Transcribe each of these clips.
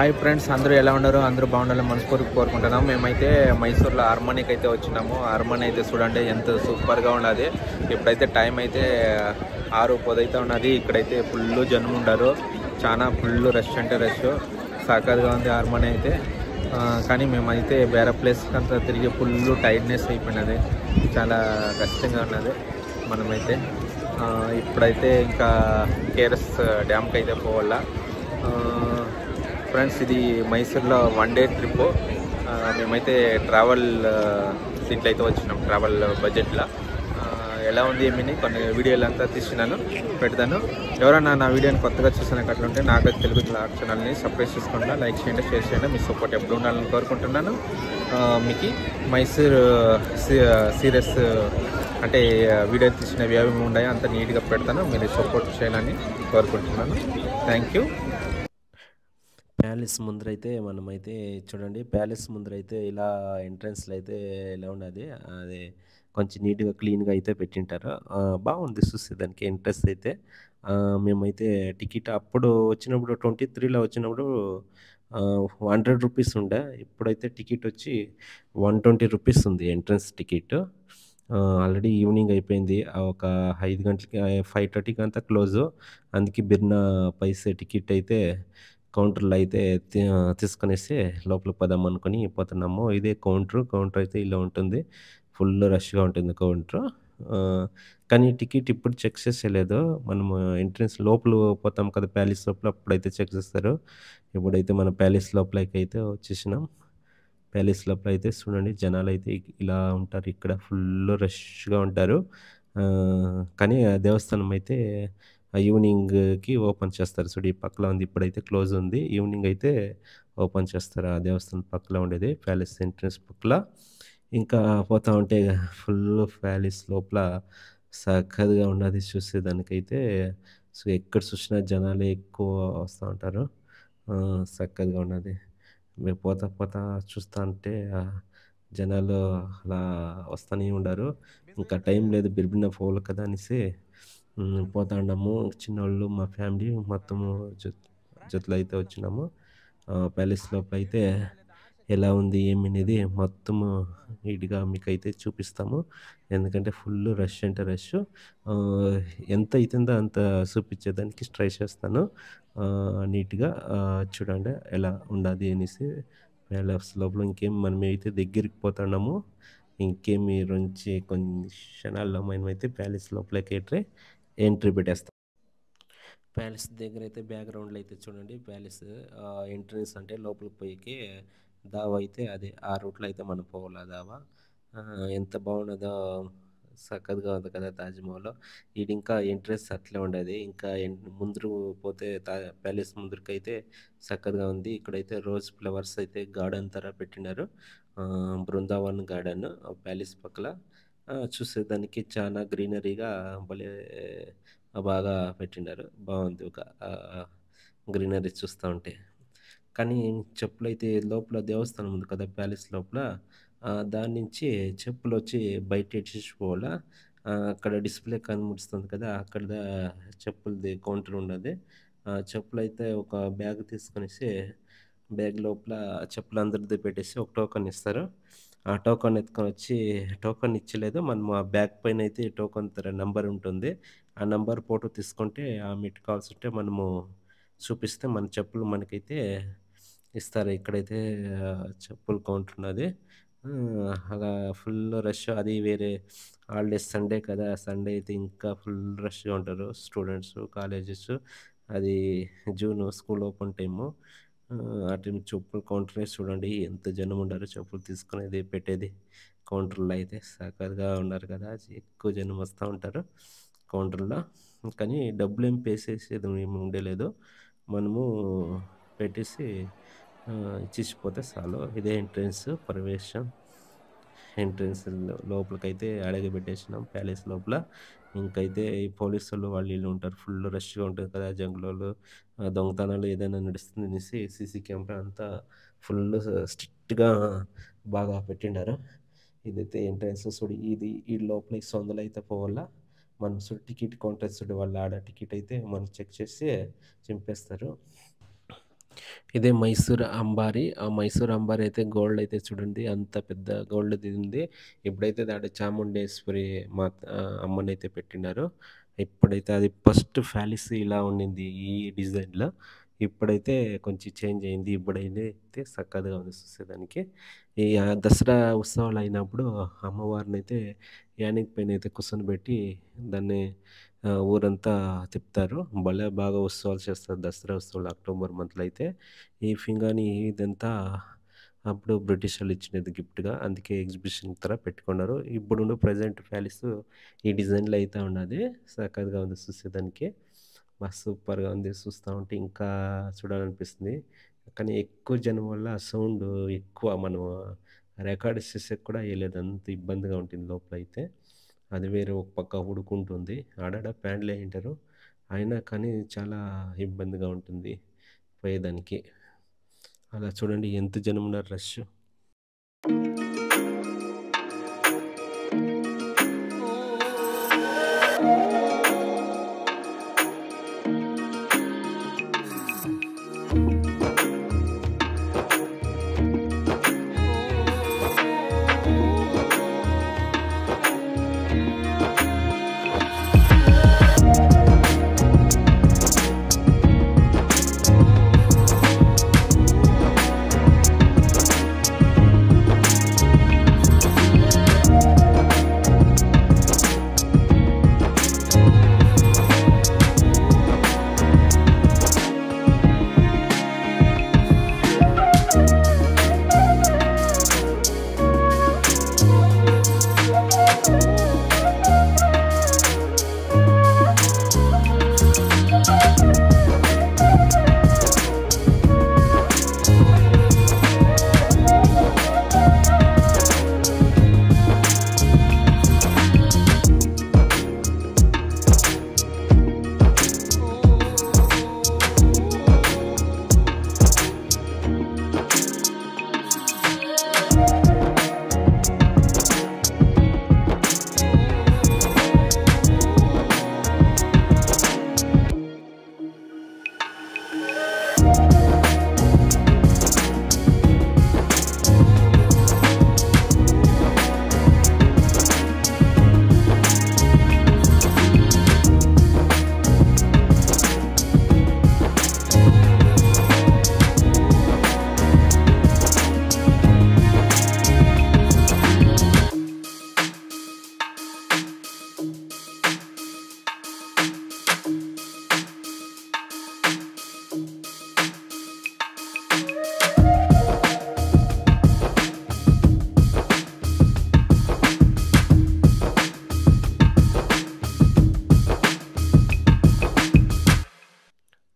Hi friends, అందరూ ఎలా ఉన్నారు? అందరూ బాగుండాలని మనస్ఫూర్తిగా కోరుకుంటున్నాం. మేమైతే మైసూర్లో అరమనీకి అయితే వచ్చినాము. అరమనీ అయితే చూడండి ఎంత సూపర్గా ఉన్నది. ఇప్పుడైతే టైం అయితే 6:10 అయితే ఉన్నది. ఇక్కడైతే ఫుల్ జనం ఉండరు, చాలా ఫుల్ రష్ అంటే రష్ సక్కగా ఉంది అరమనీ అయితే. కానీ మేమైతే వేరే ప్లేస్కి అంతా తిరిగి ఫుల్ టైర్డ్నెస్ అయిపోయినది, చాలా కష్టంగా ఉన్నది. మనమైతే ఇప్పుడైతే ఇంకా కేఆర్ఎస్ డ్యామ్కి అయితే పోవాలా ఫ్రెండ్స్. ఇది మైసూర్లో 1 డే ట్రిప్. మేమైతే ట్రావెల్ దీంట్లో అయితే వచ్చినాం, ట్రావెల్ బడ్జెట్లో. ఎలా ఉంది ఏమని కొన్ని వీడియోలు అంతా తీసినాను, పెడతాను. ఎవరైనా నా వీడియోని కొత్తగా చూసినట్లుంటే నాకు తెలుగు ఛానల్ని సబ్స్క్రైబ్ చేసుకుంటా, లైక్ చేయండి, షేర్ చేయండి. మీ సపోర్ట్ ఎప్పుడు ఉండాలని కోరుకుంటున్నాను. మీకు మైసూర్ సీరియస్ అంటే వీడియో తీసినవి ఏమేమి ఉన్నాయో అంత నీట్గా పెడతాను, మీరు సపోర్ట్ చేయాలని కోరుకుంటున్నాను. Thank you. ప్యాలెస్ ముందరైతే మనమైతే చూడండి, ప్యాలెస్ ముందరైతే ఇలా ఎంట్రన్స్లో అయితే ఎలా ఉన్నది, అది కొంచెం నీట్గా క్లీన్గా అయితే పెట్టింటారు. బాగుంది చూసేదానికి ఎంట్రన్స్ అయితే. మేమైతే టికెట్ అప్పుడు వచ్చినప్పుడు 23లో వచ్చినప్పుడు 100 రూపీస్ ఉండే. ఇప్పుడైతే టికెట్ వచ్చి 120 రూపీస్ ఉంది ఎంట్రన్స్ టికెట్. ఆల్రెడీ ఈవినింగ్ అయిపోయింది, ఒక 5 గంటలకి 5:30కి అంతా క్లోజు. అందుకే బిర్నా పైసే టికెట్ అయితే కౌంటర్లో అయితే తీసుకునేసి లోపలికి పోదాం అనుకుని పోతున్నాము. ఇదే కౌంటర్ అయితే ఇలా ఉంటుంది, ఫుల్ రష్గా ఉంటుంది కౌంటర్. కానీ టికెట్ ఇప్పుడు చెక్ చేసేయలేదు. మనము ఎంట్రన్స్ లోపల పోతాం కదా ప్యాలెస్ లోపల, అప్పుడైతే చెక్ చేస్తారు. ఇప్పుడైతే మన ప్యాలెస్ లోపలికి అయితే వచ్చేసినాం. ప్యాలెస్ లోపల అయితే చూడండి, జనాలు అయితే ఇలా ఉంటారు, ఇక్కడ ఫుల్ రష్గా ఉంటారు. కానీ ఆ దేవస్థానం అయితే ఈవినింగ్కి ఓపెన్ చేస్తారు. చూడు ఈ పక్కలో ఉంది, ఇప్పుడైతే క్లోజ్ ఉంది. ఈవినింగ్ అయితే ఓపెన్ చేస్తారు ఆ దేవస్థానం పక్కలో ఉండేది, ప్యాలెస్ ఎంట్రన్స్ పక్కల. ఇంకా పోతా ఉంటే ఫుల్ ప్యాలెస్ లోపల సక్కగా ఉన్నది చూసేదానికైతే. సో ఎక్కడ చూసినా జనాలే ఎక్కువ వస్తూ ఉంటారు, చక్కగా ఉన్నది. మేము పోతా చూస్తూ ఉంటే జనాలు అలా వస్తూనే ఉండరు. ఇంకా టైం లేదు, బిర్బిన పోవాలి కదా అనేసి పోతా ఉన్నాము. చిన్నోళ్ళు మా ఫ్యామిలీ మొత్తము జతలో అయితే వచ్చినాము. ప్యాలెస్ లోపల అయితే ఎలా ఉంది ఏమనేది మొత్తము నీట్గా మీకైతే చూపిస్తాము. ఎందుకంటే ఫుల్ రష్ అంటే రష్. ఎంత అవుతుందో అంత చూపించేదానికి ట్రై చేస్తాను. నీట్గా చూడండి ఎలా ఉండాలి అనేసి. ప్యాలెస్ లోపల ఇంకేం మనమైతే దగ్గరికి పోతున్నాము. ఇంకేం మీరు నుంచి కొన్ని క్షణాల్లో మనమైతే ప్యాలెస్ లోపలికి ఎంట్రీ పెట్టేస్తాం. ప్యాలెస్ దగ్గర అయితే బ్యాక్గ్రౌండ్లో అయితే చూడండి, ప్యాలెస్ ఎంట్రన్స్ అంటే లోపలికి పోయికి దావా అయితే అది ఆ రూట్లో అయితే మనం పోవాలి. దావా ఎంత బాగున్నదో, చక్కగా ఉంది కదా తాజ్మహల్. ఇది ఇంకా ఎంట్రన్స్ అట్లే ఉండేది. ఇంకా ముందు పోతే ప్యాలెస్ ముందరికి అయితే చక్కగా ఉంది. ఇక్కడైతే రోజ్ ఫ్లవర్స్ అయితే గార్డెన్ తర పెట్టినారు, బృందావన్ గార్డెన్ ప్యాలెస్ పక్కల. చూసేదానికి చాలా గ్రీనరీగా భలే బాగా పెట్టినారు, బాగుంది ఒక గ్రీనరీ చూస్తూ ఉంటే. కానీ చెప్పులైతే లోపల దేవస్థానం ఉంది కదా ప్యాలెస్ లోపల, దాని నుంచి చెప్పులు వచ్చి బయట ఎట్టించుకోవాలా. అక్కడ డిస్ప్లే కనిపిస్తుంది కదా, అక్కడ చెప్పులది కౌంటర్ ఉన్నది. చెప్పులు అయితే ఒక బ్యాగ్ తీసుకొనేసి బ్యాగ్ లోపల చెప్పులు అందరిది పెట్టేసి ఒక టోకన్ ఇస్తారు. ఆ టోకన్ ఎత్తుకొని వచ్చి, టోకన్ ఇచ్చలేదు మనము, ఆ బ్యాగ్ పైన అయితే టోకన్ నెంబర్ ఉంటుంది. ఆ నెంబర్ ఫోటో తీసుకుంటే ఆ మీట్ కాల్స్ ఉంటే మనము చూపిస్తే మన చెప్పులు మనకైతే ఇస్తారు. ఇక్కడైతే చెప్పులు కౌంటర్ ఉన్నది. అలా ఫుల్ రష్. అది వేరే హాలిడేస్ సండే కదా, సండే అయితే ఇంకా ఫుల్ రష్గా ఉంటారు స్టూడెంట్స్, కాలేజెస్. అది జూన్ స్కూల్ ఓపెన్ టైము. అటు చెప్పులు కౌంటరే చూడండి ఎంత జనం ఉన్నారు, చెప్పులు తీసుకునేది పెట్టేది కౌంటర్లో అయితే. సక్కగా ఉన్నారు కదా, ఎక్కువ జనం వస్తూ ఉంటారు కౌంటర్లో. కానీ డబ్బులు ఏం పే చేసేది ఏమి ఉండలేదు, మనము పెట్టేసి ఇచ్చిపోతే చాలు. ఇదే ఎంట్రన్స్ ప్రవేశం. ఎంట్రన్స్ లోపలికైతే అడుగుపెట్టేసినాం ప్యాలెస్ లోపల. ఇంకైతే ఈ పోలీసోళ్ళు వాళ్ళు వీళ్ళు ఉంటారు. ఫుల్ రష్‌గా ఉంటది కదా! జంగులోళ్ళు దొంగతనాలు ఏదైనా నడుస్తుందనేసి సీసీ కెమెరా అంతా ఫుల్ స్ట్రిక్ట్‌గా బాగా పెట్టిండారు. ఇదైతే ఎంట్రన్స్ చూడు ఇది ఈ లోపలికి సందులైతే పోవాల. మనం చూడు టికెట్ కౌంటర్ చూడు వాళ్ళు ఆడ టికెట్ అయితే మనం చెక్ చేసి చింపేస్తారు. ఇదే మైసూర్ అంబారి. ఆ మైసూర్ అంబారి అయితే గోల్డ్ అయితే చూడండి అంత పెద్ద గోల్డ్‌ది ఉంది. ఇప్పుడైతే దాంట్లో చాముండేశ్వరి అమ్మనైతే పెట్టినారు. ఇప్పుడైతే అది ఫస్ట్ ప్యాలెస్ ఇలా ఉండింది ఈ డిజైన్‌లో. ఇప్పుడైతే కొంచెం చేంజ్ అయింది. ఇప్పుడైతే సక్కగా ఉంది చూసేదానికి. ఈ దసరా ఉత్సవాలు అయినప్పుడు అమ్మవారినైతే యానికి పైనైతే కూర్చొనబెట్టి దాన్ని ఊరంతా తిప్పుతారు. భలే బాగా ఉత్సవాలు చేస్తారు. దసరా ఉత్సవాలు అక్టోబర్ మంత్‌లో అయితే. ఈ పింగాణి ఇదంతా అప్పుడు బ్రిటిష్ వాళ్ళు ఇచ్చినది గిఫ్ట్‌గా. అందుకే ఎగ్జిబిషన్ తర పెట్టుకున్నారు. ఇప్పుడున్న ప్రెజెంట్ ప్యాలెస్ ఈ డిజైన్‌లో అయితే ఉన్నది. సక్కగా ఉంది చూసేదానికి. సూపర్‌గా ఉంది. చూస్తా ఉంటే ఇంకా చూడాలనిపిస్తుంది. కానీ ఎక్కువ జనం వల్ల సౌండ్ ఎక్కువ మనం రికార్డ్ చేసేకి కూడా వేయలేదు. అంత ఇబ్బందిగా ఉంటుంది లోపలైతే. అది వేరే ఒక పక్క ఉడుకుంటుంది. ఆడాడ ఫ్యాన్‌లు వేయింటారు. అయినా కానీ చాలా ఇబ్బందిగా ఉంటుంది పోయేదానికి. అలా చూడండి ఎంత జనం ఉన్నారు రష్.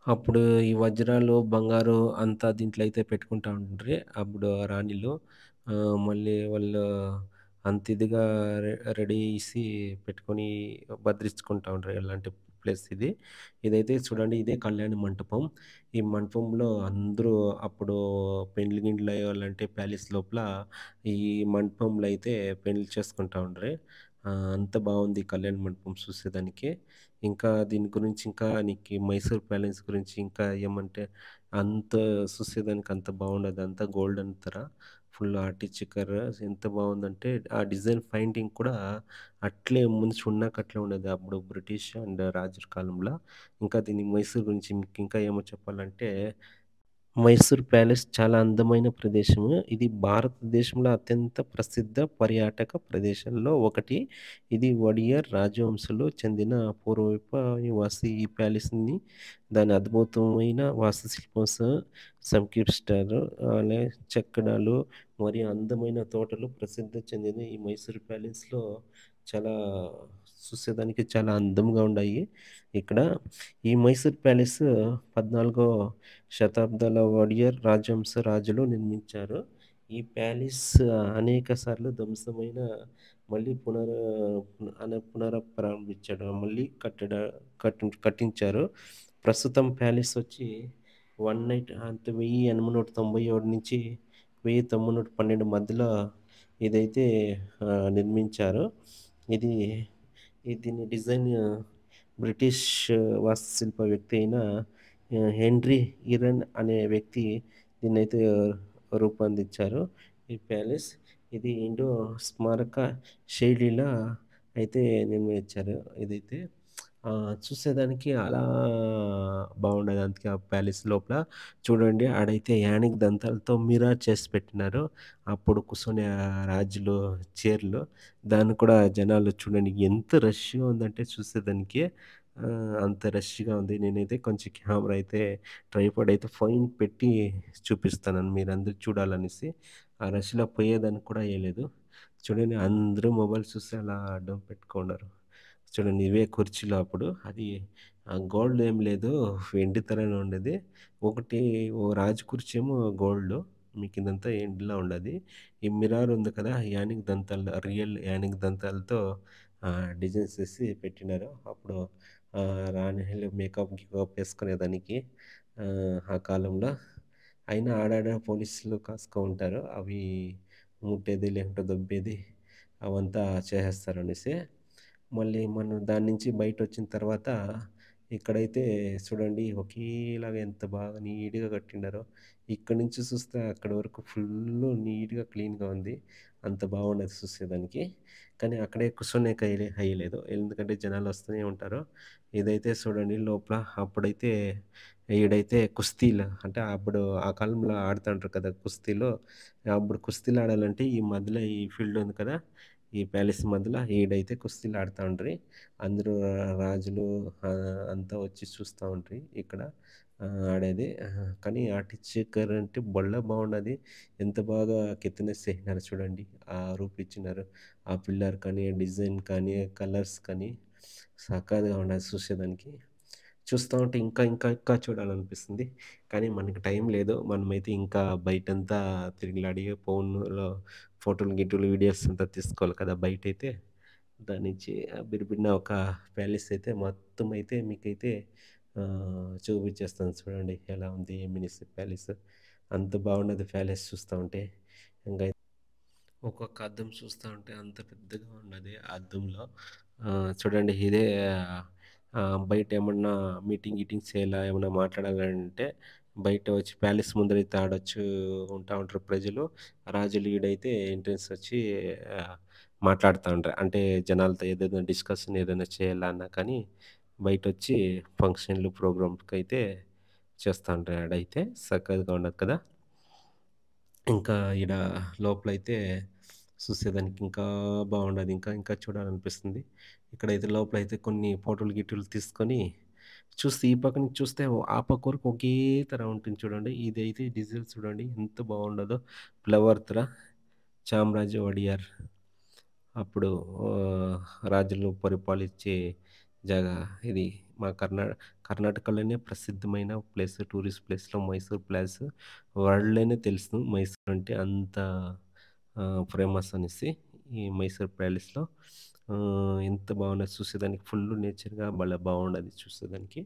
అప్పుడు ఈ వజ్రాలు, బంగారు అంతా దీంట్లో అయితే పెట్టుకుంటా ఉండ్రి. అప్పుడు రాణిలు మళ్ళీ వాళ్ళు అంత ఇదిగా రెడీ చేసి పెట్టుకొని భద్రించుకుంటా ఉండ్రి. ఎలాంటి ప్లేస్ ఇది. ఇదైతే చూడండి ఇదే కళ్యాణ మంటపం. ఈ మంటపంలో అందరూ అప్పుడు పెండ్లి గిడ్లు అయ్యేవాళ్ళంటే ప్యాలెస్ లోపల ఈ మంటపంలో అయితే పెళ్లి చేసుకుంటా ఉండ్రి. అంత బాగుంది కళ్యాణ మంటపం చూసేదానికి. ఇంకా దీని గురించి ఇంకా నీకు మైసూర్ ప్యాలెస్ గురించి ఇంకా ఏమంటే అంత చూసేదానికి అంత బాగుండదు. అంతా గోల్డెన్ తర ఫుల్ ఆర్టిచికర్ ఎంత బాగుందంటే ఆ డిజైన్ పెయింటింగ్ కూడా అట్లే ముందు చూడడానికి అట్లే ఉండేది. అప్పుడు బ్రిటిష్ అండ్ రాజుల కాలంలో. ఇంకా దీని మైసూర్ గురించి మీకు ఇంకా ఏమో చెప్పాలంటే మైసూర్ ప్యాలెస్ చాలా అందమైన ప్రదేశము. ఇది భారతదేశంలో అత్యంత ప్రసిద్ధ పర్యాటక ప్రదేశాల్లో ఒకటి. ఇది ఒడియర్ రాజవంశంలో చెందిన పూర్వపు నివాసి. ఈ ప్యాలెస్‌ని దాని అద్భుతమైన వాస్తుశిల్పం సంకీర్షించారు. అలాగే చెక్కడాలు మరియు అందమైన తోటలు ప్రసిద్ధి చెందిన ఈ మైసూర్ ప్యాలెస్‌లో చాలా చూసేదానికి చాలా అందంగా ఉన్నాయి. ఇక్కడ ఈ మైసూర్ ప్యాలెస్ 14 శతాబ్దాల ఒడియర్ రాజవంశ రాజులు నిర్మించారు. ఈ ప్యాలెస్ అనేక సార్లు ధ్వంసమైన మళ్ళీ పునఃప్రారంభించడం, మళ్ళీ కట్టించారు. ప్రస్తుతం ప్యాలెస్ వచ్చి 1897 నుంచి 1912 మధ్యలో ఇదైతే నిర్మించారు. ఇది దీని డిజైన్ బ్రిటిష్ వాస్తుశిల్ప వ్యక్తి అయిన హెన్రీ ఇరన్ అనే వ్యక్తి దీన్నైతే రూపొందించారు. ఈ ప్యాలెస్ ఇది ఇండో స్మారక శైలిలా అయితే నిర్మించారు. ఇదైతే చూసేదానికి అలా బాగుండేది. అందుకే ఆ ప్యాలెస్ లోపల చూడండి, ఆడైతే యానిక్ దంతాలతో మిర్రర్ చేసి పెట్టినారు. అప్పుడు కూర్చొని రాజులు చైర్లు, దాన్ని కూడా జనాలు చూడండి ఎంత రష్గా ఉందంటే చూసేదానికి అంత రష్గా ఉంది. నేనైతే కొంచెం కెమెరా అయితే ట్రైపాడ్ అయితే ఫైన్ పెట్టి చూపిస్తాను మీరందరూ చూడాలనేసి. ఆ రష్లో పోయేదానికి కూడా వేయలేదు. చూడండి అందరూ మొబైల్ చూసి అలా అడ్డం పెట్టుకున్నారు. చూడండి ఇవే కుర్చీలు అప్పుడు. అది గోల్డ్ ఏం లేదు, వెండితోనే ఉండేది. ఓ రాజు కుర్చీ ఏమో గోల్డ్, మిగిలిందంతా వెండిలా ఉండేది. ఈ మిర్రర్ ఉంది కదా, యానిక్ దంతాలు, రియల్ యానిక్ దంతాలతో డిజైన్స్ వేసి పెట్టినారు. అప్పుడు రాణిలు మేకప్ గికప్ వేసుకునేదానికి ఆ కాలంలో. అయినా ఆడాడ పోలీసులు కాసుకొని ఉంటారు, అవి ముట్టేది లేకుంటే దొబ్బేది అవంతా చేసేస్తారనేసి. మళ్ళీ మనం దాని నుంచి బయట వచ్చిన తర్వాత ఇక్కడైతే చూడండి ఒకేలాగా ఎంత బాగా నీట్గా కట్టిండారో. ఇక్కడ నుంచి చూస్తే అక్కడ వరకు ఫుల్ నీట్గా క్లీన్గా ఉంది. అంత బాగుండదు చూసేదానికి. కానీ అక్కడే కూర్చొనేకి అయ్యలేదు, ఎందుకంటే జనాలు వస్తూనే ఉంటారు. ఇదైతే చూడండి లోపల. అప్పుడైతే ఈడైతే కుస్తీలు అంటే అప్పుడు ఆ కాలంలో ఆడుతుంటారు కదా కుస్తీలు. అప్పుడు కుస్తీలు ఆడాలంటే ఈ మధ్యలో ఈ ఫీల్డ్ ఉంది కదా, ఈ ప్యాలెస్ మధ్యలో ఈడైతే కుస్తీలు ఆడుతూ ఉంటారు. అందరూ రాజులు అంతా వచ్చి చూస్తూ ఉంటారు ఇక్కడ ఆడేది. కానీ ఆర్టిస్టిక్ అంటే బొల్ల బాగున్నది. ఎంత బాగా కెత్తినేసి చేసినారు చూడండి, ఆ రూపిచ్చినారు. ఆ పిల్లర్ కానీ, డిజైన్ కానీ, కలర్స్ కానీ సక్కగా ఉన్నది చూసేదానికి. చూస్తూ ఉంటే ఇంకా ఇంకా ఇంకా చూడాలనిపిస్తుంది. కానీ మనకి టైం లేదు. మనమైతే ఇంకా బయటంతా తిరిగిలాడి ఫోన్లో ఫోటోలు గిటోలు వీడియోస్ అంతా తీసుకోవాలి కదా బయటైతే. దాని నుంచి బిరిబిరిన ఒక ప్యాలెస్ అయితే మొత్తం అయితే మీకైతే చూపించేస్తాను చూడండి ఎలా ఉంది మినిస్ ప్యాలెస్. అంత బాగున్నది ప్యాలెస్ చూస్తూ ఉంటే. ఇంకా ఒక్కొక్క అద్దం చూస్తూ ఉంటే అంత పెద్దగా ఉన్నది అద్దంలో. చూడండి ఇదే బయట ఏమన్నా మీటింగ్స్ చేయాలా, ఏమన్నా మాట్లాడాలంటే బయట వచ్చి ప్యాలెస్ ముందరైతే ఆడొచ్చు ఉంటారు ప్రజలు. రాజులు ఈడైతే ఎంట్రన్స్ వచ్చి మాట్లాడుతూ ఉంటారు. అంటే జనాలతో ఏదైనా డిస్కషన్ ఏదైనా చేయాలన్నా కానీ బయట వచ్చి ఫంక్షన్లు ప్రోగ్రామ్స్కి అయితే చేస్తూ ఉంటారు. ఆడైతే చక్కగా ఉండదు కదా. ఇంకా ఈడ లోపలైతే చూసేదానికి ఇంకా బాగుండదు, ఇంకా ఇంకా చూడాలనిపిస్తుంది. ఇక్కడైతే లోపలైతే కొన్ని ఫోటోలు గిటోలు తీసుకొని చూస్తే ఈ పక్క నుంచి చూస్తే ఆ పక్క వరకు ఒకే తర ఉంటుంది చూడండి. ఇదైతే డిజైన్ చూడండి ఎంత బాగుండదో. ఫ్లవర్‌తోరా చామరాజ ఒడియార్ అప్పుడు రాజులు పరిపాలించే జాగా ఇది. మా కర్ణాటకలోనే ప్రసిద్ధమైన ప్లేస్, టూరిస్ట్ ప్లేస్లో మైసూర్ ప్యాలెస్ వరల్డ్‌లోనే తెలుసు మైసూర్ అంటే అంత ఫేమస్ అనేసి. ఈ మైసూర్ ప్యాలెస్లో ఎంత బాగున్నది చూసేదానికి. ఫుల్ నేచర్గా భలే బాగున్నది చూసేదానికి.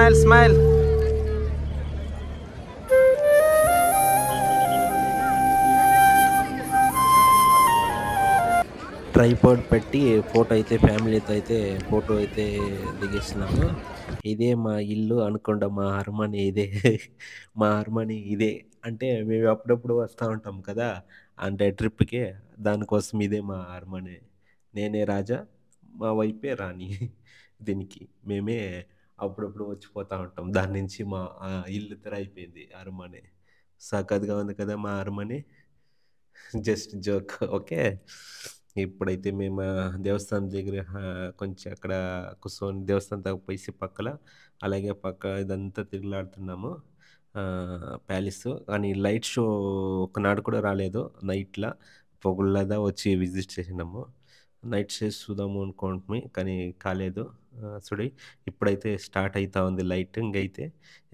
Smile smile. ట్రైపాడ్ పెట్టి ఫోటో అయితే ఫ్యామిలీతో అయితే ఫోటో అయితే దిగేసినాము. ఇదే మా ఇల్లు అనుకోండి, మా అరమని ఇదే. మా అరమని ఇదే. అంటే మేము అప్పుడప్పుడు వస్తూ ఉంటాం కదా, అంటే ట్రిప్కి, దానికోసం ఇదే మా అరమని. నేనే రాజా, మా వైఫే రాణి. దీనికి మేమే అప్పుడప్పుడు వచ్చిపోతూ ఉంటాం. దాని నుంచి మా ఇల్లు తెర అయిపోయింది అరమని. సఖత్గా ఉంది కదా మా అరమని. Just joke. ఓకే. ఇప్పుడైతే మేము దేవస్థానం దగ్గర కొంచెం అక్కడ కూర్చొని దేవస్థానం దాకా పోయేసి పక్కల, అలాగే పక్క ఇదంతా తిరుగులాడుతున్నాము ప్యాలెస్. కానీ లైట్ షో ఒకనాడు కూడా రాలేదు నైట్లా, పొగుళ్ళదా వచ్చి విజిట్ చేసినాము. నైట్ షోస్ చూద్దాము అనుకుంటున్నాం కానీ కాలేదు. చూడి ఇప్పుడైతే స్టార్ట్ అవుతా ఉంది లైటింగ్ అయితే.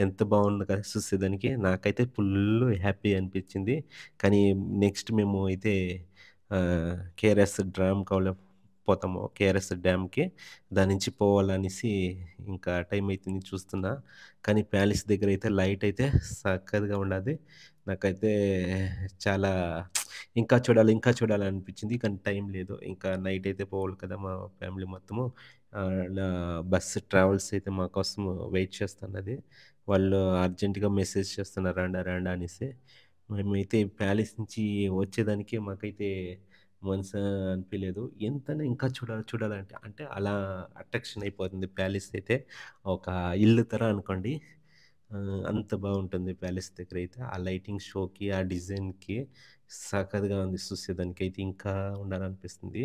ఎంత బాగుంది కదా చూసేదానికి. నాకైతే ఫుల్ హ్యాపీ అనిపించింది. కానీ నెక్స్ట్ మేము అయితే కేఆర్ఎస్ డ్యామ్ కావాలి పోతాము, కేఆర్ఎస్ డ్యామ్కి. దాని నుంచి పోవాలనేసి ఇంకా టైం అవుతుంది చూస్తున్నా. కానీ ప్యాలెస్ దగ్గర అయితే లైట్ అయితే చక్కగా ఉన్నది. నాకైతే చాలా ఇంకా చూడాలి అనిపించింది. కానీ టైం లేదు. ఇంకా నైట్ అయితే పోవాలి కదా మా ఫ్యామిలీ మొత్తము. నా బస్సు ట్రావెల్స్ అయితే మా కోసం వెయిట్ చేస్తున్నది. వాళ్ళు అర్జెంటుగా మెసేజ్ చేస్తున్నారు రండా రండా అనేసి. మేమైతే ప్యాలెస్ నుంచి వచ్చేదానికి మాకైతే మనసు అనిపించలేదు. ఎంతైనా ఇంకా చూడాలి చూడాలంటే అంటే అలా అట్రాక్షన్ అయిపోతుంది ప్యాలెస్ అయితే. ఒక ఇల్లు తర అనుకోండి. అంత బాగుంటుంది ప్యాలెస్ దగ్గర అయితే. ఆ లైటింగ్ షోకి, ఆ డిజైన్కి సఖత్గా ఉంది చూసేదానికైతే. ఇంకా ఉండాలనిపిస్తుంది.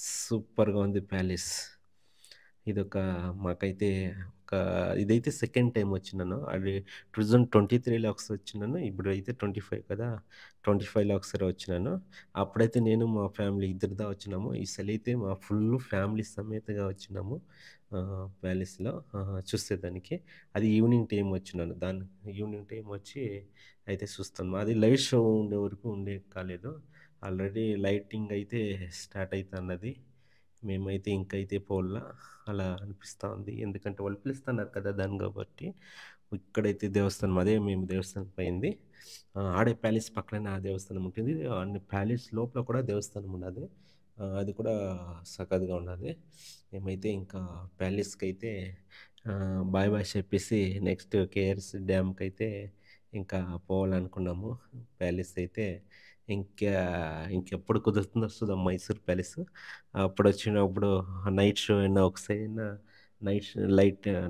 సూపర్గా ఉంది ప్యాలెస్. ఇదొక మాకైతే ఒక ఇదైతే సెకండ్ టైం వచ్చినాను. అది 2023లో ఒకసారి వచ్చినాను. ఇప్పుడైతే 25 కదా, 25లో ఒకసారి వచ్చినాను. అప్పుడైతే నేను మా ఫ్యామిలీ ఇద్దరిదా వచ్చినాము. ఈసారైతే మా ఫుల్ ఫ్యామిలీ సమేతంగా వచ్చినాము ప్యాలెస్లో చూసేదానికి. అది ఈవినింగ్ టైం వచ్చినాను. ఈవినింగ్ టైం వచ్చి అయితే చూస్తాను. అది లైట్ షో ఉండే వరకు ఉండే కాలేదు. ఆల్రెడీ లైటింగ్ అయితే స్టార్ట్ అవుతున్నది. మేమైతే ఇంకైతే పోల్లా అలా అనిపిస్తూ ఉంది. ఎందుకంటే వాళ్ళు పిలుస్తున్నారు కదా దాన్ని కాబట్టి. ఇక్కడైతే దేవస్థానం, అదే మేము దేవస్థానం పోయింది. ఆడే ప్యాలెస్ పక్కనే ఆ దేవస్థానం ఉంటుంది. అండ్ ప్యాలెస్ లోపల కూడా దేవస్థానం ఉన్నది. అది కూడా సఖత్గా ఉన్నది. మేమైతే ఇంకా ప్యాలెస్కి అయితే బాయ్ బాయ్ చెప్పేసి నెక్స్ట్ కేఆర్ఎస్ డ్యామ్కి అయితే ఇంకా పోవాలనుకున్నాము. ప్యాలెస్ అయితే ఇంకా ఇంకెప్పుడు కుదురుతుందో చూద్దాం మైసూర్ ప్యాలెస్. అప్పుడు వచ్చినప్పుడు నైట్ షో అయినా ఒకసారి అయినా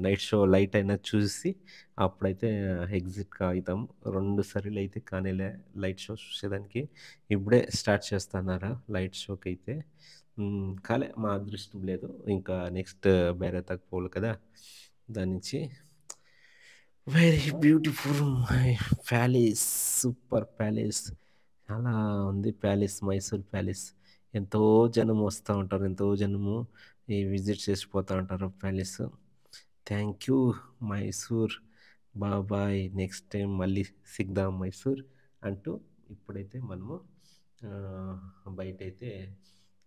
నైట్ షో లైట్ అయినా చూసి అప్పుడైతే ఎగ్జిట్ అవుతాం. 2 సార్లు అయితే కానీలే లైట్ షో చూసేదానికి. ఇప్పుడే స్టార్ట్ చేస్తున్నారా లైట్ షోకి అయితే. కాలే మా అదృష్టం లేదు. ఇంకా నెక్స్ట్ బైరతాకి పోవాలి కదా, దాని నుంచి. Very beautiful my palace, super palace. చాలా ఉంది ప్యాలెస్, మైసూర్ ప్యాలెస్. ఎంతో జనం వస్తూ ఉంటారు, ఎంతో జనము ఈ విజిట్ చేసిపోతూ ఉంటారు ప్యాలెస్. థ్యాంక్ యూ మైసూర్, బాబాయ్, నెక్స్ట్ టైం మళ్ళీ సిగ్దాం మైసూర్ అంటూ ఇప్పుడైతే మనము బయటైతే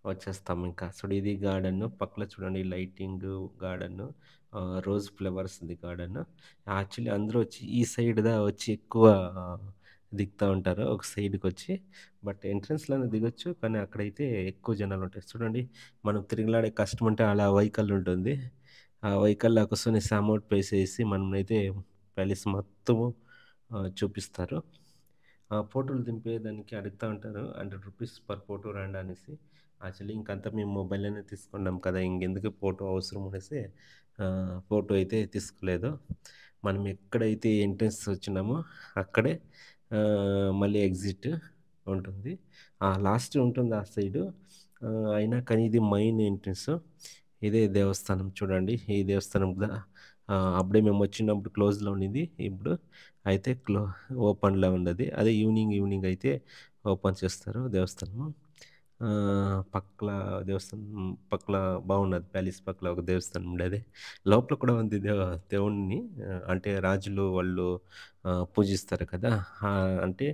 వచ్చేస్తాం. ఇంకా చూడు ఇది గార్డెన్ పక్కన చూడండి, లైటింగ్ గార్డెన్, రోజ్ ఫ్లవర్స్ది గార్డెన్. యాక్చువల్లీ అందరూ వచ్చి ఈ సైడ్ వచ్చి ఎక్కువ దిగుతూ ఉంటారు ఒక సైడ్కి వచ్చి. బట్ ఎంట్రన్స్లోనే దిగొచ్చు, కానీ అక్కడైతే ఎక్కువ జనాలు ఉంటాయి. చూడండి మనం తిరుగులాడే కష్టం అంటే అలా వెహికల్ ఉంటుంది. ఆ వెహికల్లో కూర్చొని అమౌంట్ పే చేసి మనమైతే ప్యాలెస్ మొత్తము చూపిస్తారు. ఫోటోలు దింపేదానికి అడుగుతూ ఉంటారు, 100 రూపీస్ పర్ ఫోటో రండి అనేసి. యాక్చువల్లీ ఇంకంతా మేము మొబైల్లోనే తీసుకున్నాం కదా, ఇంకెందుకు ఫోటో అవసరం అనేసి ఫోటో అయితే తీసుకోలేదు. మనం ఎక్కడైతే ఎంట్రన్స్ వచ్చినామో అక్కడే మళ్ళీ ఎగ్జిట్ ఉంటుంది. లాస్ట్ ఉంటుంది ఆ సైడు. అయినా కానీ ఇది మెయిన్ ఎంట్రన్స్. ఇదే దేవస్థానం చూడండి. ఈ దేవస్థానం కూడా అప్పుడే మేము వచ్చినప్పుడు క్లోజ్లో ఉండింది. ఇప్పుడు అయితే ఓపెన్లో ఉన్నది. అదే ఈవినింగ్ అయితే ఓపెన్ చేస్తారు దేవస్థానము. పక్కల దేవస్థానం పక్కల బాగున్నది. ప్యాలెస్ పక్కల ఒక దేవస్థానం ఉండేది. లోపల కూడా ఉంది దేవుణ్ణి, అంటే రాజులు వాళ్ళు పూజిస్తారు కదా. అంటే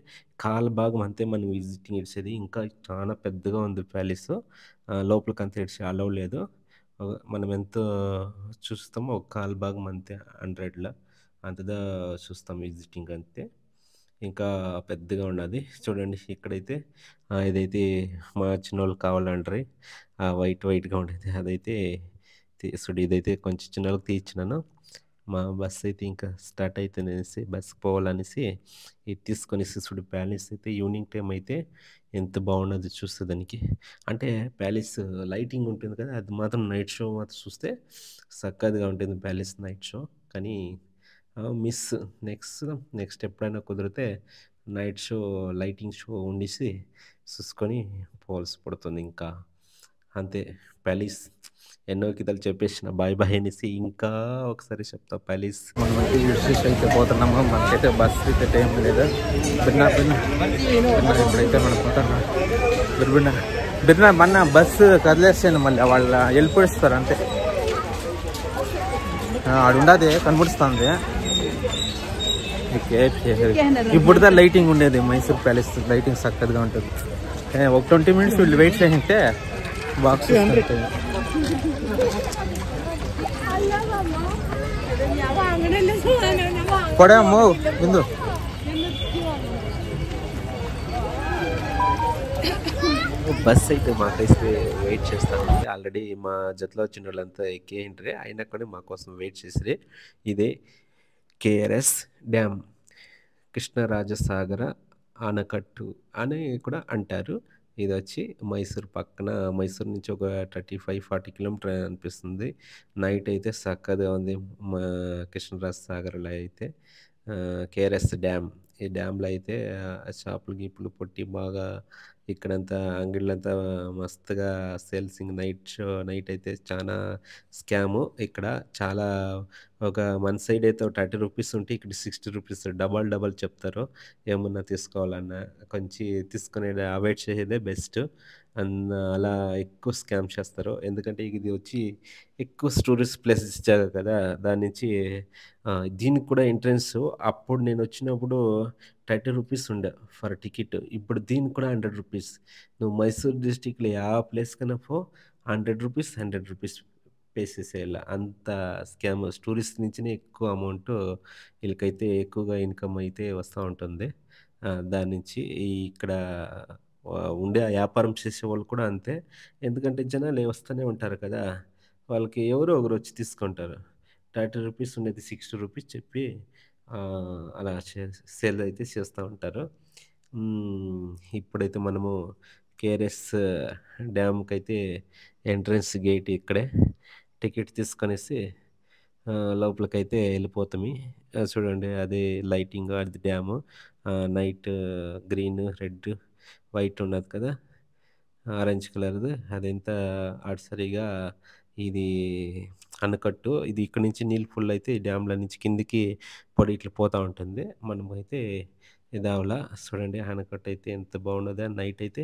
కాలు భాగం అంతే మనం విజిటింగ్ ఇచ్చేది. ఇంకా చాలా పెద్దగా ఉంది ప్యాలెస్. లోపలికి అంతా ఇడిచి అలవ్ లేదు. మనం ఎంత చూస్తామో ఒక కాలు భాగం అంతే 100లో అంతదా చూస్తాం విజిటింగ్ అంతే. ఇంకా పెద్దగా ఉన్నది చూడండి ఇక్కడైతే. ఇదైతే మా చిన్నోళ్ళు కావాలంటారు. వైట్‌గా ఉండేది అదైతే తీసుడు. ఇదైతే కొంచెం చిన్నోళ్ళకి తీయించినాను. మా బస్ అయితే ఇంకా స్టార్ట్ అయితుందనేసి బస్‌కి పోవాలనేసి ఇది తీసుకొనేసి చూడు ప్యాలెస్ అయితే ఈవినింగ్ టైమ్ అయితే ఎంత బాగున్నదో చూసేదానికి. అంటే ప్యాలెస్ లైటింగ్ ఉంటుంది కదా! అది మాత్రం నైట్ షో మాత్రం చూస్తే సక్కత్తుగా ఉంటుంది ప్యాలెస్ నైట్ షో. కానీ మిస్ నెక్స్ట్ నెక్స్ట్ ఎప్పుడైనా కుదిరితే నైట్ షో లైటింగ్ షో ఉండేసి చూసుకొని పోవాల్సి పడుతుంది ఇంకా. అంతే ప్యాలెస్ ఎన్నో కితాలు చెప్పేసిన బాయ్ బాయ్ అనేసి ఇంకా ఒకసారి చెప్తా ప్యాలెస్. మనమైతే యూసీస్ అయితే పోతున్నాము. మనకైతే బస్ అయితే టైం లేదు. బిన్నా ఇప్పుడైతే మనం పోతున్నాం. బిన్నా మొన్న బస్సు కదిలేస్తాను మళ్ళీ వాళ్ళ వెళ్ళిపోయిస్తారు అంతే. ఆడుండది కనబడుస్తుంది. ఇప్పుడుదా లైటింగ్ ఉండేది మైసూర్ ప్యాలెస్ లైటింగ్ చక్కగా ఉంటుంది. ఒక 20 minutes వీళ్ళు వెయిట్ చేసింటే బాక్స్ కొడేమో ముందు. బస్ అయితే మాకైతే వెయిట్ చేస్తాను. ఆల్రెడీ మా జతలో వచ్చిన వాళ్ళంతా ఎక్కేంటారు. అయినా కూడా మా కోసం వెయిట్ చేసిరే. ఇదే కేఆర్ఎస్ డ్యామ్, కృష్ణరాజసాగర ఆనకట్టు అని కూడా అంటారు. ఇది వచ్చి మైసూర్ పక్కన, మైసూర్ నుంచి ఒక 35-40 కిలోమీటర్ అనిపిస్తుంది. నైట్ అయితే చక్కగా ఉంది. మా కృష్ణరాజసాగర్లో అయితే కేఆర్ఎస్ డ్యామ్. ఈ డ్యామ్లో అయితే చేపలు గీపులు పొట్టి బాగా ఇక్కడంతా అంగిళ్ళంతా మస్తుగా సేల్సింగ్. నైట్ అయితే చాలా స్కాము ఇక్కడ. చాలా ఒక మన సైడ్ అయితే 30 రూపీస్ ఉంటే ఇక్కడ 60 రూపీస్ డబల్ చెప్తారు. ఏమన్నా తీసుకోవాలన్నా కొంచెం తీసుకునేది అవాయిడ్ చేసేదే బెస్ట్. అలా ఎక్కువ స్కామ్ చేస్తారు. ఎందుకంటే ఇది వచ్చి ఎక్కువ టూరిస్ట్ ప్లేసెస్ ఇచ్చారు కదా, దాని నుంచి దీనికి కూడా ఎంట్రన్స్ అప్పుడు నేను వచ్చినప్పుడు 30 రూపీస్ ఉండే ఫర్ టికెట్. ఇప్పుడు దీనికి కూడా 100 రూపీస్. నువ్వు మైసూర్ డిస్టిక్లో ఏ ప్లేస్ కన్నా పో 100 రూపీస్ పే చేసేయాల. అంత స్కామ్. టూరిస్ట్ నుంచినే ఎక్కువ అమౌంట్ వీళ్ళకైతే ఎక్కువగా ఇన్కమ్ అయితే వస్తూ ఉంటుంది. దాని నుంచి ఇక్కడ ఉండే వ్యాపారం చేసే వాళ్ళు కూడా అంతే. ఎందుకంటే జనాలు వస్తూనే ఉంటారు కదా, వాళ్ళకి ఎవరో ఒకరు వచ్చి తీసుకుంటారు. 30 రూపీస్ ఉండేది 60 రూపీస్ చెప్పి అలా సేల్ అయితే చేస్తూ ఉంటారు. ఇప్పుడైతే మనము కేఆర్ఎస్ డ్యామ్కి అయితే ఎంట్రన్స్ గేట్ ఇక్కడే. టికెట్ తీసుకొనేసి లోపలికైతే వెళ్ళిపోతాము. చూడండి అది లైటింగ్, అది dam. Night green, red, white ఉన్నది కదా, ఆరెంజ్ కలర్ది అదంతా ఆర్సరీగా ఇది ఆనకట్టు. ఇది ఇక్కడ నుంచి నీళ్ళు ఫుల్ అయితే ఈ డ్యామ్ల నుంచి కిందికి పొడి ఇట్లా పోతూ ఉంటుంది. మనమైతే ఇదావలా చూడండి ఆనకట్టు అయితే ఎంత బాగున్నదో. నైట్ అయితే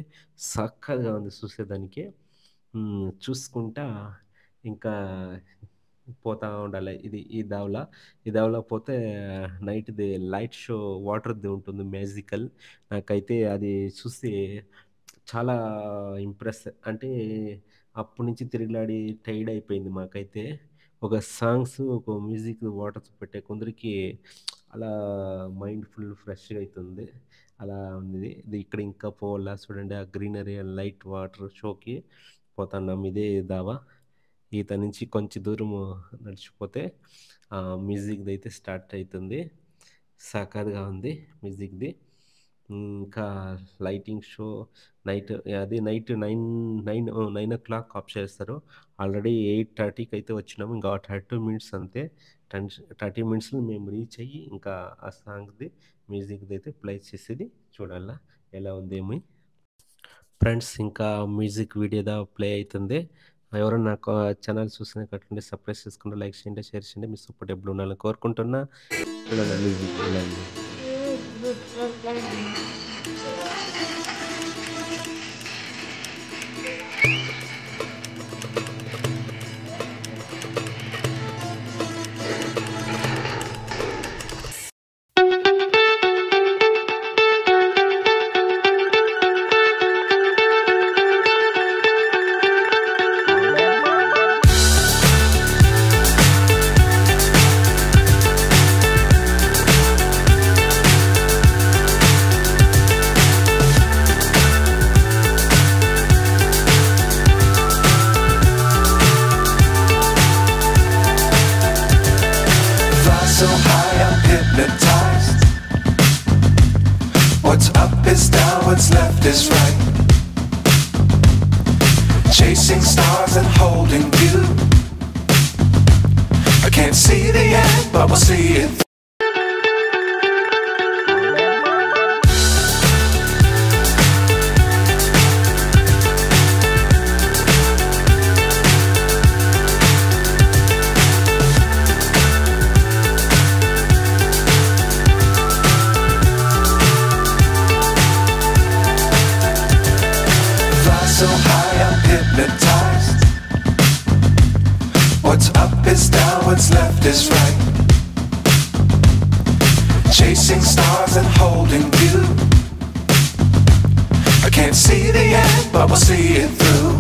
చక్కగా ఉంది చూసేదానికి. చూసుకుంటా ఇంకా పోతూ ఉండాలి. ఈ దావలా పోతే నైట్ది లైట్ షో వాటర్ది ఉంటుంది మ్యాజికల్. నాకైతే అది చూసి చాలా ఇంప్రెస్. అంటే అప్పటి నుంచి తిరిగిలాడి టైర్డ్ అయిపోయింది మాకైతే. ఒక సాంగ్స్, ఒక మ్యూజిక్, వాటర్స్ పెట్టే కొందరికి అలా మైండ్ ఫుల్ ఫ్రెష్గా అవుతుంది. అలా ఉంది. ఇది ఇక్కడ ఇంకా పోవాలా చూడండి. ఆ గ్రీనరీ, లైట్, వాటర్ షోకి పోతున్నాం. ఇదే దావా. ఈత నుంచి కొంచెం దూరం నడిచిపోతే మ్యూజిక్ది అయితే స్టార్ట్ అవుతుంది. సక్కగా ఉంది మ్యూజిక్ది. ఇంకా లైటింగ్ షో నైట్. అది నైట్ 9 ఆఫ్ చేస్తారు. ఆల్రెడీ 8:30కి అయితే వచ్చినాము. ఇంకా 30 మినిట్స్ అంతే. 30 మినిట్స్లో మేము రీచ్ అయ్యి ఇంకా ఆ సాంగ్ది మ్యూజిక్ది అయితే ప్లే చేసేది చూడాలా ఎలా ఉందేమి. ఫ్రెండ్స్ ఇంకా మ్యూజిక్ వీడియోదా ప్లే అవుతుంది. ఎవరైనా నాకు ఛానల్ చూసినట్టుంటే సబ్స్క్రైబ్ చేసుకుంటే లైక్ చేయండి, షేర్ చేయండి. మీ సపోర్ట్ ఎప్పుడు ఉండాలని కోరుకుంటున్నా. Music hypnotized. What's up is down, what's left is right. Chasing stars and holding you. I can't see the end, but we'll see it through. So high, I'm hypnotized. What's up is down, what's left is right. Chasing stars and holding you. I can't see the end, but we'll see it through.